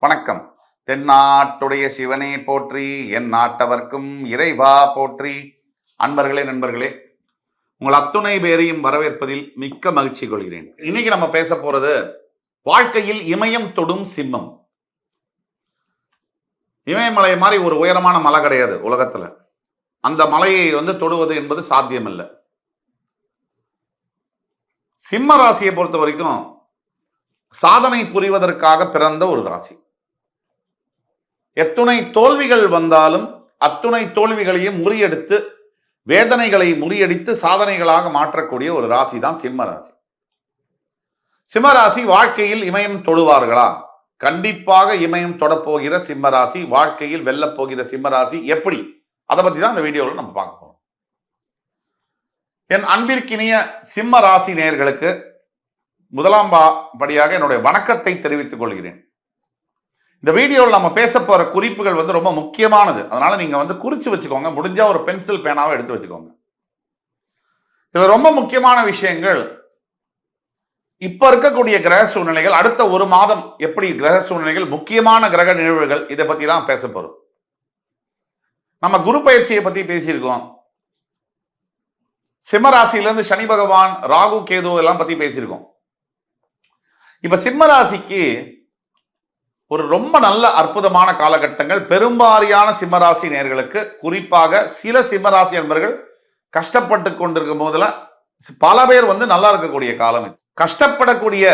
வணக்கம். தென்னாட்டுடைய சிவனே போற்றி, என் நாட்டவர்க்கும் இறைவா போற்றி. அன்பர்களே, நண்பர்களே, உங்கள் அத்துணை பேரையும் வரவேற்பதில் மிக்க மகிழ்ச்சி கொள்கிறேன். இன்னைக்கு நம்ம பேச போறது வாழ்க்கையில் இமயம் தொடும் சிம்மம். இமயமலை மாதிரி ஒரு உயரமான மலை கிடையாது உலகத்துல. அந்த மலையை தொடுவது என்பது சாத்தியமில்லை. சிம்ம ராசியை பொறுத்த வரைக்கும் சாதனை புரிவதற்காக பிறந்த ஒரு ராசி. எத்துணை தோல்விகள் வந்தாலும் அத்துணை தோல்விகளையும் முறியடித்து, வேதனைகளை முறியடித்து சாதனைகளாக மாற்றக்கூடிய ஒரு ராசி தான் சிம்ம ராசி. சிம்ம ராசி வாழ்க்கையில் இமயம் தொடுவார்களா? கண்டிப்பாக இமயம் தொடப்போகிற சிம்ம ராசி, வாழ்க்கையில் வெல்லப் போகிற சிம்ம ராசி. எப்படி? அதை பத்தி தான் இந்த வீடியோவில் நம்ம பார்க்க போறோம். என் அன்பிற்கினிய சிம்ம ராசி நேயர்களுக்கு முதலாம் படியாக என்னுடைய வணக்கத்தை தெரிவித்துக் கொள்கிறேன். இந்த வீடியோவில் நம்ம பேச போற குறிப்புகள் ரொம்ப முக்கியமானது. அதனால நீங்க குறிச்சு வச்சுக்கோங்க. முடிஞ்சா ஒரு பென்சில் பேனாவை எடுத்து வச்சுக்கோங்க. இதுல ரொம்ப முக்கியமான விஷயங்கள், இப்ப இருக்கக்கூடிய கிரக சூழ்நிலைகள், அடுத்த ஒரு மாதம் எப்படி கிரக சூழ்நிலைகள், முக்கியமான கிரக நிகழ்வுகள், இதை பத்தி தான் பேச போறோம். நம்ம குரு பயிற்சியை பத்தி பேசியிருக்கோம். சிம்மராசியிலிருந்து சனி பகவான், ராகு, கேது எல்லாம் பத்தி பேசியிருக்கோம். இப்ப சிம்ம ராசிக்கு ஒரு ரொம்ப நல்ல அற்புதமான காலகட்டங்கள். பெரும்பாலான சிம்மராசி நேயர்களுக்கு, குறிப்பாக சில சிம்மராசி நண்பர்கள் கஷ்டப்பட்டு கொண்டிருக்கும் போதுல பல பேர் நல்லா இருக்கக்கூடிய காலம் இது. கஷ்டப்படக்கூடிய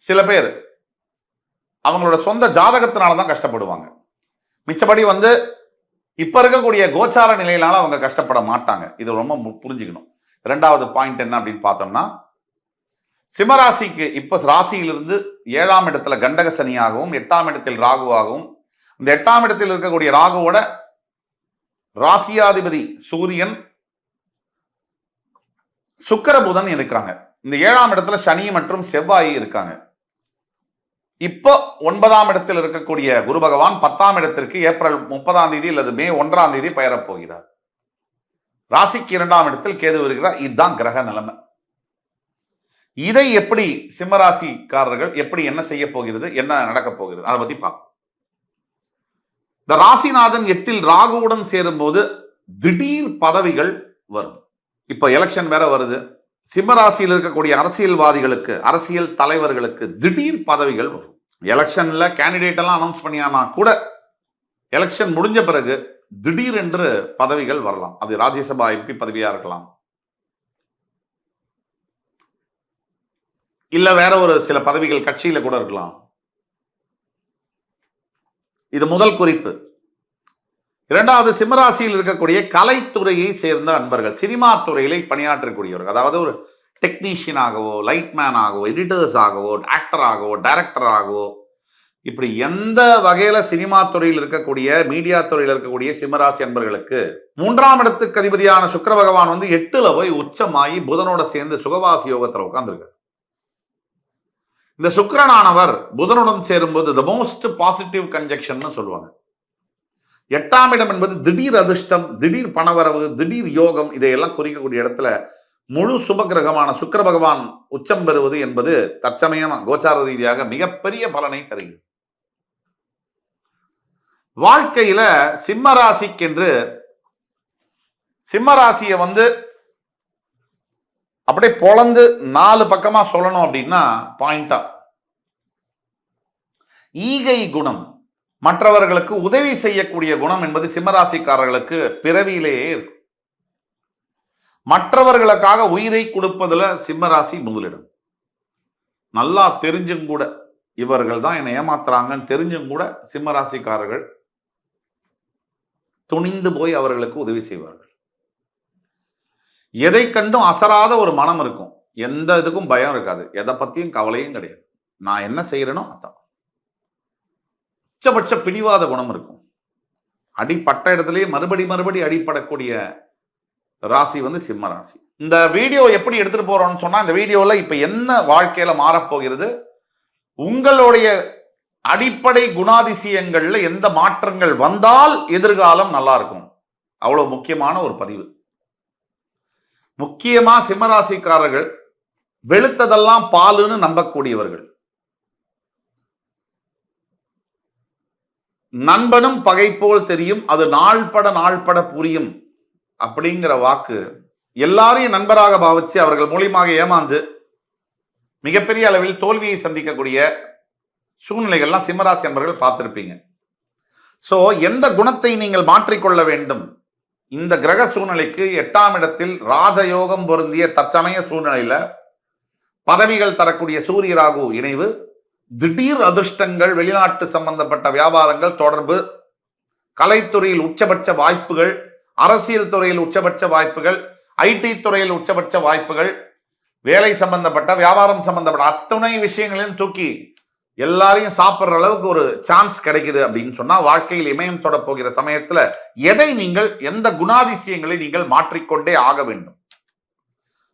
சில பேர் அவங்களோட சொந்த ஜாதகத்தினாலதான் கஷ்டப்படுவாங்க. மிச்சபடி இப்ப இருக்கக்கூடிய கோச்சார நிலையினால அவங்க கஷ்டப்பட மாட்டாங்க. இது ரொம்ப புரிஞ்சுக்கணும். இரண்டாவது பாயிண்ட் என்ன அப்படின்னு பார்த்தோம்னா, சிம்மராசிக்கு இப்ப ராசியிலிருந்து 7ஆம் இடத்துல கண்டக சனியாகவும் 8ஆம் இடத்தில் ராகுவாகவும், இந்த 8ஆம் இடத்தில் இருக்கக்கூடிய ராகுவோட ராசியாதிபதி சூரியன், சுக்கிர, புதன் இருக்காங்க. இந்த 7ஆம் இடத்துல சனி மற்றும் செவ்வாய் இருக்காங்க. இப்போ 9ஆம் இடத்தில் இருக்கக்கூடிய குரு பகவான் 10ஆம் இடத்திற்கு ஏப்ரல் 30ஆம் தேதி அல்லது மே 1ஆம் தேதி பெயரப் போகிறார். ராசிக்கு 2ஆம் இடத்தில் கேது இருக்கிறார். இதுதான் கிரக நிலைமை. இதை எப்படி சிம்மராசிக்காரர்கள் எப்படி என்ன செய்ய போகிறது, என்ன நடக்க போகிறது, அதை பத்தி பார்ப்போம். இந்த ராசிநாதன் 8இல் ராகுவுடன் சேரும் போது திடீர் பதவிகள் வரும். இப்ப எலெக்ஷன் வேற வருது. சிம்மராசியில் இருக்கக்கூடிய அரசியல்வாதிகளுக்கு, அரசியல் தலைவர்களுக்கு திடீர் பதவிகள் வரும். எலெக்ஷன்ல கேண்டிடேட் எல்லாம் அனௌன்ஸ் பண்ணியானா கூட எலெக்ஷன் முடிஞ்ச பிறகு திடீர் என்று பதவிகள் வரலாம். அது ராஜ்யசபா எம்பி பதவியா இருக்கலாம், இல்ல வேற ஒரு சில பதவிகள் கட்சியில கூட இருக்கலாம். இது முதல் குறிப்பு. இரண்டாவது, சிம்மராசியில் இருக்கக்கூடிய கலைத்துறையை சேர்ந்த அன்பர்கள், சினிமா துறையில பணியாற்றக்கூடியவர்கள், அதாவது ஒரு டெக்னீஷியன் ஆகவோ, லைட்மேன் ஆகவோ, எடிட்டர்ஸ் ஆகவோ, ஆக்டர் ஆகவோ, டைரக்டர் ஆகவோ, இப்படி எந்த வகையில சினிமா துறையில் இருக்கக்கூடிய, மீடியா துறையில் இருக்கக்கூடிய சிம்மராசி அன்பர்களுக்கு 3ஆம் இடத்துக்கு அதிபதியான சுக்கிர பகவான் 8ல போய் உச்சமாயி புதனோட சேர்ந்து சுகவாசி யோகத்துல உட்கார்ந்துருக்கார். இந்த சுக்கிரனானவர் புதனுடன் சேரும்போது த மோஸ்ட் பாசிட்டிவ் கன்ஜெக்ஷன் சொல்லுவாங்க. 8ஆம் இடம் என்பது திடீர் அதிர்ஷ்டம், திடீர் பணவரவு, திடீர் யோகம், இதையெல்லாம் குறிக்கக்கூடிய இடத்துல முழு சுப கிரகமான சுக்கிர பகவான் உச்சம் பெறுவது என்பது தற்சமயம் கோச்சார ரீதியாக மிகப்பெரிய பலனை தருகிறது. வாழ்க்கையில சிம்மராசிக்கென்று சிம்மராசியை அப்படியே பொளந்து 4 பக்கமா சொல்லணும் அப்படின்னா பாயிண்டா, ஈகை குணம், மற்றவர்களுக்கு உதவி செய்யக்கூடிய குணம் என்பது சிம்மராசிக்காரர்களுக்கு பிறவியிலேயே இருக்கும். மற்றவர்களுக்காக உயிரை கொடுப்பதுல சிம்மராசி முதலிடம். நல்லா தெரிஞ்சும் கூட இவர்கள் தான் என்னை ஏமாத்துறாங்கன்னு தெரிஞ்சும் கூட சிம்மராசிக்காரர்கள் துணிந்து போய் அவர்களுக்கு உதவி செய்வார்கள். எதை கண்டும் அசராத ஒரு மனம் இருக்கும். எந்த இதுக்கும் பயம் இருக்காது, எதை பத்தியும் கவலையும் கிடையாது. நான் என்ன செய்யறேனோ அதான். உச்சபட்ச பிடிவாத குணம் இருக்கும். அடிப்பட்ட இடத்திலேயே மறுபடி அடிப்படக்கூடிய ராசி சிம்ம ராசி. இந்த வீடியோ எப்படி எடுத்துட்டு போறோம்னு சொன்னா, இந்த வீடியோல இப்ப என்ன வாழ்க்கையில மாறப்போகிறது, உங்களுடைய அடிப்படை குணாதிசயங்கள்ல எந்த மாற்றங்கள் வந்தால் எதிர்காலம் நல்லா இருக்கும். அவ்வளவு முக்கியமான ஒரு பதிவு. முக்கியமா சிம்மராசிக்காரர்கள் வெளுத்ததெல்லாம் பாலுன்னு நம்பக்கூடியவர்கள். நண்பனும் பகை போல் தெரியும், அது நாள்பட புரியும் அப்படிங்கிற வாக்கு எல்லாரையும் நண்பராக பாவிச்சு அவர்கள் மூலியமாக ஏமாந்து மிகப்பெரிய அளவில் தோல்வியை சந்திக்கக்கூடிய சூழ்நிலைகள்லாம் சிம்மராசி அன்பர்கள் பார்த்திருப்பீங்க. சோ எந்த குணத்தை நீங்கள் மாற்றிக்கொள்ள வேண்டும்? இந்த கிரக சூழ்நிலைக்கு 8ஆம் இடத்தில் ராஜயோகம் பொருந்திய தற்சமய சூழ்நிலையில பதவிகள் தரக்கூடிய சூரிய ராகு இணைவு, திடீர் அதிர்ஷ்டங்கள், வெளிநாட்டு சம்பந்தப்பட்ட வியாபாரங்கள், தொடர்பு, கலைத்துறையில் உச்சபட்ச வாய்ப்புகள், அரசியல் துறையில் உச்சபட்ச வாய்ப்புகள், ஐடி துறையில் உச்சபட்ச வாய்ப்புகள், வேலை சம்பந்தப்பட்ட வியாபாரம் சம்பந்தப்பட்ட அத்தனை விஷயங்களையும் தூக்கி எல்லாரையும் சாப்பிடுற அளவுக்கு ஒரு சான்ஸ் கிடைக்குது அப்படின்னு சொன்னா வாழ்க்கையில் இமயம் தொட போகிற சமயத்துல எதை நீங்கள், எந்த குணாதிசயங்களை நீங்கள் மாற்றிக்கொண்டே ஆக வேண்டும்?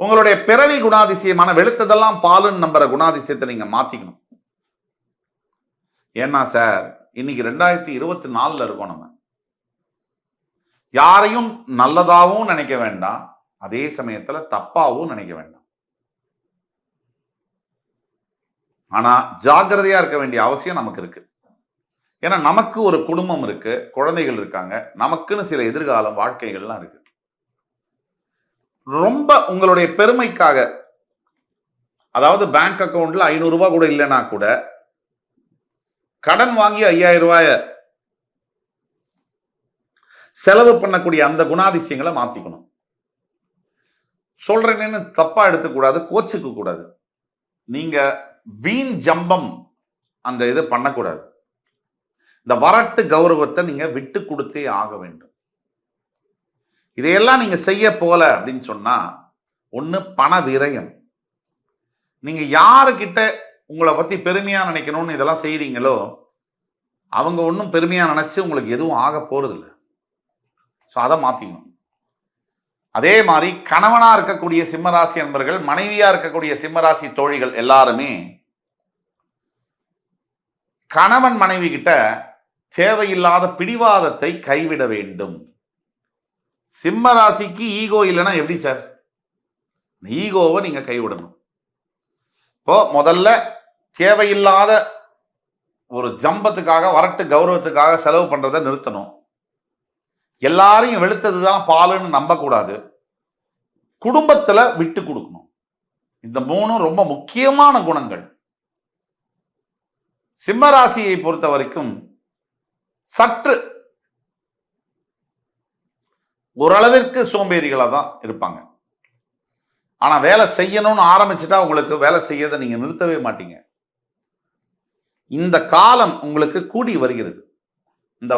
உங்களுடைய பிறவி குணாதிசயமான வெளுத்ததெல்லாம் பாலுன்னு நம்புற குணாதிசயத்தை நீங்க மாத்திக்கணும். ஏன்னா சார், இன்னைக்கு 2024 இருக்கோம். நம்ம யாரையும் நல்லதாகவும் நினைக்க வேண்டாம், அதே சமயத்துல தப்பாவும் நினைக்க வேண்டாம். ஆனா ஜாக்கிரதையா இருக்க வேண்டிய அவசியம் நமக்கு இருக்கு. ஏன்னா நமக்கு ஒரு குடும்பம் இருக்கு, குழந்தைகள் இருக்காங்க, நமக்குன்னு சில எதிர்கால வாழ்க்கைகள்லாம் இருக்கு. ரொம்ப உங்களுடைய பெருமைக்காக, அதாவது பேங்க் அக்கவுண்ட்ல 500 ரூபாய் கூட இல்லைன்னா கூட கடன் வாங்கி 5000 ரூபாய செலவு பண்ணக்கூடிய அந்த குணாதிசயங்களை மாத்திக்கணும். சொல்றேன்னு தப்பா எடுத்துக்கூடாது, கோச்சுக்க கூடாது. நீங்க வீண் ஜம்பம் அந்த இது பண்ணக்கூடாது. இந்த வரட்டு கௌரவத்தை நீங்க விட்டு கொடுத்தே ஆக வேண்டும். இதையெல்லாம் நீங்க செய்ய போல அப்படின்னு சொன்னா, ஒண்ணு பண விரயம். நீங்க யாருக்கிட்ட உங்களை பத்தி பெருமையா நினைக்கணும்னு இதெல்லாம் செய்றீங்களோ அவங்க ஒன்றும் பெருமையா நினைச்சு உங்களுக்கு எதுவும் ஆக போறது இல்லை. ஸோ அதை மாத்திக்கணும். அதே மாதிரி கணவனா இருக்கக்கூடிய சிம்மராசி அன்பர்கள், மனைவியா இருக்கக்கூடிய சிம்மராசி தோழிகள் எல்லாருமே கணவன் மனைவி கிட்ட தேவையில்லாத பிடிவாதத்தை கைவிட வேண்டும். சிம்மராசிக்கு ஈகோ இல்லைன்னா எப்படி சார்? ஈகோவை நீங்க கைவிடணும். இப்போ முதல்ல தேவையில்லாத ஒரு ஜம்பத்துக்காக, வரட்டு கௌரவத்துக்காக செலவு பண்றதை நிறுத்தணும். எல்லாரையும் வெளுத்ததுதான் பாலுன்னு நம்பக்கூடாது. குடும்பத்துல விட்டு கொடுக்கணும். இந்த 3 ரொம்ப முக்கியமான குணங்கள். சிம்மராசியை பொறுத்த வரைக்கும் சற்று ஓரளவிற்கு சோம்பேறிகளா தான் இருப்பாங்க. ஆனா வேலை செய்யணும்னு ஆரம்பிச்சுட்டா உங்களுக்கு வேலை செய்யறதை நீங்க நிறுத்தவே மாட்டீங்க. இந்த காலம் உங்களுக்கு கூடி வருகிறது. இந்த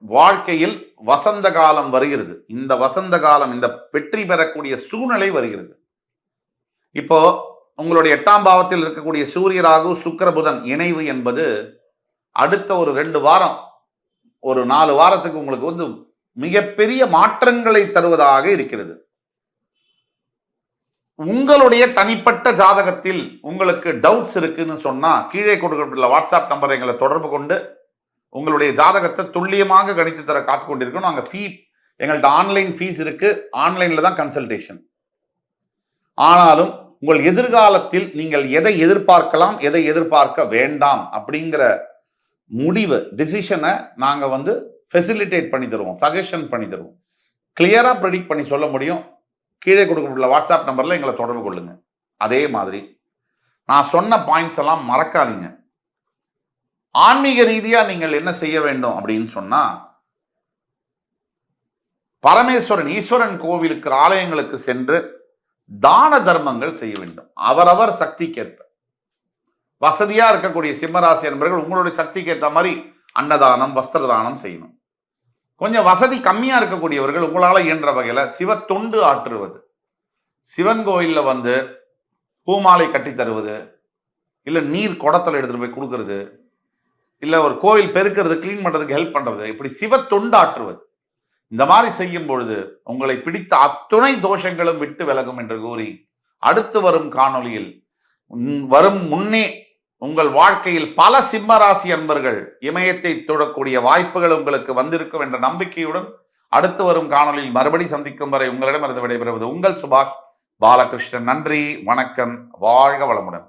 வாழ்க்கையில் வசந்த காலம் வருகிறது. இந்த வசந்த காலம், இந்த வெற்றி பெறக்கூடிய சூழ்நிலை வருகிறது. இப்போ உங்களுடைய 8ஆம் பாவத்தில் இருக்கக்கூடிய சூரிய ராகு சுக்கிர புதன் இணைவு என்பது அடுத்த ஒரு 2 வாரம், ஒரு 4 வாரத்துக்கு உங்களுக்கு வந்து மிகப்பெரிய மாற்றங்களை தருவதாக இருக்கிறது. உங்களுடைய தனிப்பட்ட ஜாதகத்தில் உங்களுக்கு டவுட்ஸ் இருக்குன்னு சொன்னா கீழே கொடுக்கப்பட்டுள்ள வாட்ஸ்அப் நம்பரை எங்களை தொடர்பு கொண்டு உங்களுடைய ஜாதகத்தை துல்லியமாக கணித்து தர காத்து கொண்டிருக்கணும். நாங்கள் எங்கள்கிட்ட ஆன்லைன் ஃபீஸ் இருக்கு, ஆன்லைன்ல தான் கன்சல்டேஷன். ஆனாலும் உங்கள் எதிர்காலத்தில் நீங்கள் எதை எதிர்பார்க்கலாம், எதை எதிர்பார்க்க வேண்டாம் அப்படிங்கிற முடிவு, டிசிஷனை நாங்கள் வந்து ஃபெசிலிட்டேட் பண்ணி தருவோம், சஜஷன் பண்ணி தருவோம். கிளியரா ப்ரெடிக்ட் பண்ணி சொல்ல முடியும். கீழே கொடுக்கப்பட்டுள்ள வாட்ஸ்அப் நம்பர்ல எங்களை தொடர்பு கொள்ளுங்க. அதே மாதிரி நான் சொன்ன பாயிண்ட்ஸ் எல்லாம் மறக்காதீங்க. ஆன்மீக ரீதியா நீங்கள் என்ன செய்ய வேண்டும் அப்படின்னு சொன்னா, பரமேஸ்வரன் ஈஸ்வரன் கோவிலுக்கு, ஆலயங்களுக்கு சென்று தான தர்மங்கள் செய்ய வேண்டும். அவரவர் சக்திக்கேற்ப. வசதியா இருக்கக்கூடிய சிம்மராசி என்பவர்கள் உங்களுடைய சக்திக்கு ஏற்ற மாதிரி அன்னதானம், வஸ்திர தானம் செய்யணும். கொஞ்சம் வசதி கம்மியா இருக்கக்கூடியவர்கள் உங்களால இயன்ற வகையில சிவ தொண்டு ஆற்றுவது, சிவன் கோயில்ல வந்து பூமாலை கட்டி தருவது, இல்ல நீர் குடத்துல எடுத்துட்டு போய் கொடுக்கறது, இல்ல ஒரு கோவில் பெருக்கிறது, கிளீன் பண்றதுக்கு ஹெல்ப் பண்றது, இப்படி சிவ தொண்டு ஆற்றுவது, இந்த மாதிரி செய்யும் பொழுது உங்களை பிடித்த அத்துணை தோஷங்களும் விட்டு விலகும் என்று கூறி, அடுத்து வரும் காணொளியில் வரும் முன்னே உங்கள் வாழ்க்கையில் பல சிம்மராசி அன்பர்கள் இமயத்தை தொடக்கூடிய வாய்ப்புகள் உங்களுக்கு வந்திருக்கும் என்ற நம்பிக்கையுடன் அடுத்து வரும் காணொளியில் மறுபடி சந்திக்கும் வரை உங்களிடமிருந்து விடைபெறுவது உங்கள் சுபாஷ் பாலகிருஷ்ணன். நன்றி, வணக்கம், வாழ்க வளமுடன்.